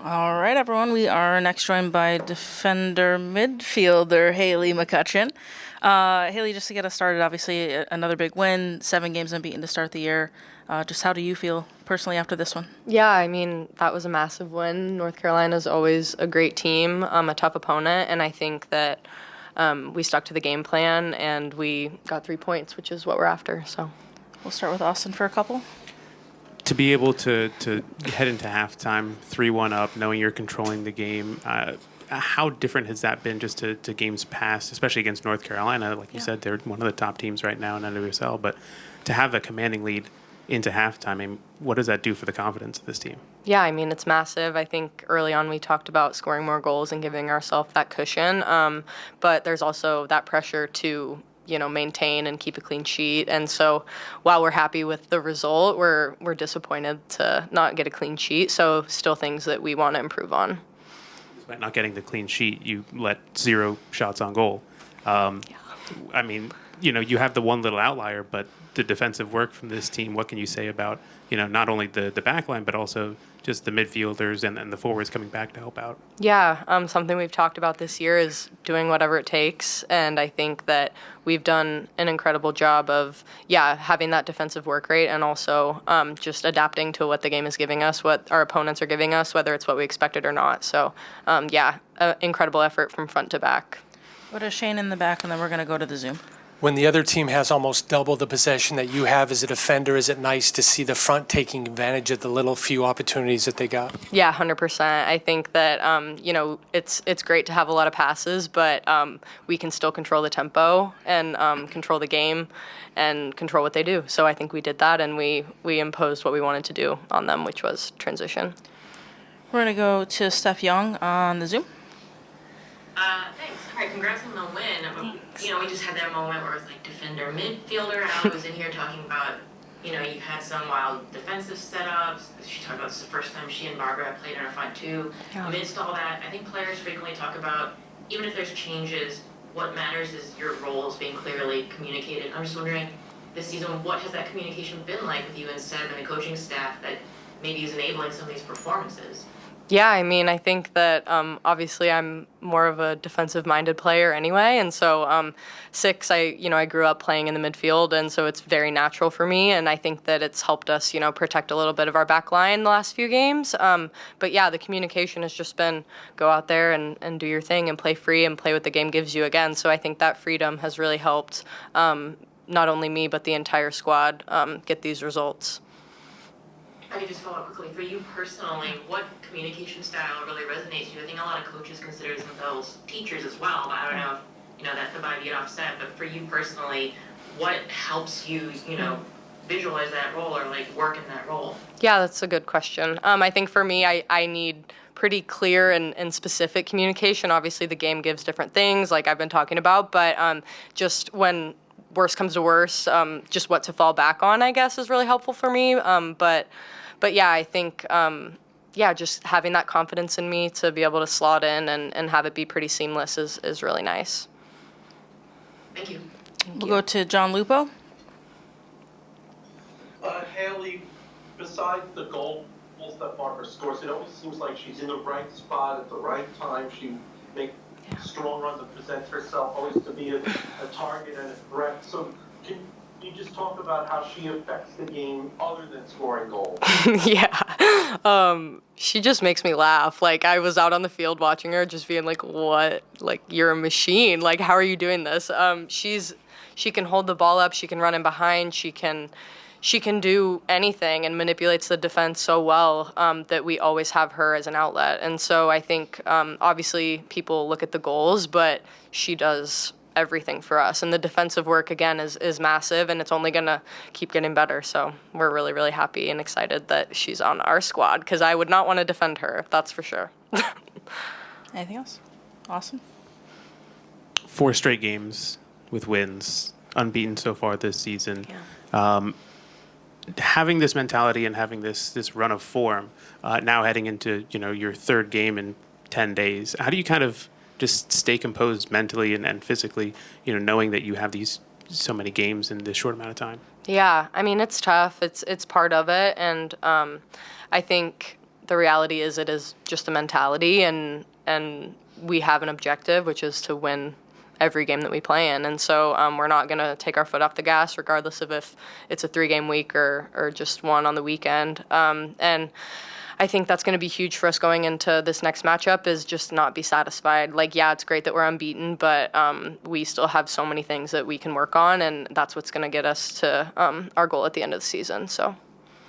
All right, everyone. We are next joined by defender midfielder Haley McCutcheon. Haley, just to get us started, obviously another big win, 7 games unbeaten to start the year. Just how do you feel personally after this one? Yeah, I mean, that was a massive win. North Carolina is always a great team, a tough opponent, and I think that we stuck to the game plan and we got 3 points, which is what we're after. So We'll start with Austin for a couple. To be able to head into halftime 3-1 up, knowing you're controlling the game, how different has that been just to games past, especially against North Carolina? Like you said, they're one of the top teams right now in NWSL, but to have a commanding lead into halftime, I mean, what does that do for the confidence of this team? yeah, I mean, it's massive. I think early on we talked about scoring more goals and giving ourselves that cushion, but there's also that pressure to maintain and keep a clean sheet. And so while we're happy with the result, we're disappointed to not get a clean sheet. So still things that we want to improve on. Despite not getting the clean sheet, you let 0 shots on goal. I mean, you have the one little outlier, but the defensive work from this team, what can you say about, not only the back line, but also just the midfielders and the forwards coming back to help out? Yeah, something we've talked about this year is doing whatever it takes. And I think that we've done an incredible job of, having that defensive work rate and also just adapting to what the game is giving us, what our opponents are giving us, whether it's what we expected or not. So, incredible effort from front to back. Go to Shane in the back, and then we're going to go to the Zoom. When the other team has almost double the possession that you have as a defender, is it nice to see the front taking advantage of the little few opportunities that they got? Yeah, 100%. I think that, it's great to have a lot of passes, but we can still control the tempo and control the game and control what they do. So I think we did that, and we imposed what we wanted to do on them, which was transition. We're going to go to Steph Young on the Zoom. Thanks. All right, congrats on the win. We just had that moment where it was like defender, midfielder. Allie was in here talking about, you had some wild defensive setups. She talked about this is the first time she and Barbara have played in her front two. Yeah. Amidst all that, I think players frequently talk about, even if there's changes, what matters is your roles being clearly communicated. I'm just wondering, this season, what has that communication been like with you and Seb and the coaching staff that maybe is enabling some of these performances? Yeah, I mean, I think that obviously I'm more of a defensive-minded player anyway, and so 6, I grew up playing in the midfield, and so it's very natural for me, and I think that it's helped us, protect a little bit of our back line the last few games. But yeah, the communication has just been go out there and do your thing and play free and play what the game gives you again. So I think that freedom has really helped not only me but the entire squad get these results. I could just follow up quickly. For you personally, what communication style really resonates with you? I think a lot of coaches consider themselves teachers as well, but I don't know if, that might get offset. But for you personally, what helps you, visualize that role or, work in that role? Yeah, that's a good question. I think for me, I need pretty clear and specific communication. Obviously, the game gives different things, like I've been talking about, but just when worst comes to worst, just what to fall back on, I guess, is really helpful for me. But yeah, I think, just having that confidence in me to be able to slot in and have it be pretty seamless is really nice. Thank you. We'll go to John Lupo. Haley, besides the goals that Barbara scores, it always seems like she's in the right spot at the right time. She makes strong runs and presents herself always to be a target and a threat. So can you just talk about how she affects the game other than scoring goals? Yeah. She just makes me laugh. Like, I was out on the field watching her just being like, what? Like, you're a machine. Like, how are you doing this? She can hold the ball up. She can run in behind. She can do anything and manipulates the defense so well that we always have her as an outlet. And so I think, obviously, people look at the goals, but she does everything for us. And the defensive work, again, is massive, and it's only going to keep getting better. So we're really, really happy and excited that she's on our squad, because I would not want to defend her, that's for sure. Anything else? Awesome. 4 straight games with wins, unbeaten so far this season. Yeah. Having this mentality and having this run of form, now heading into your 3rd game in 10 days, how do you kind of just stay composed mentally and physically, knowing that you have these so many games in this short amount of time? Yeah, I mean, it's tough. It's part of it, and I think the reality is it is just a mentality, and we have an objective, which is to win every game that we play in. And so we're not going to take our foot off the gas, regardless of if it's a 3-game week or just one on the weekend. And I think that's going to be huge for us going into this next matchup, is just not be satisfied. Like, yeah, it's great that we're unbeaten, but we still have so many things that we can work on, and that's what's going to get us to our goal at the end of the season. So.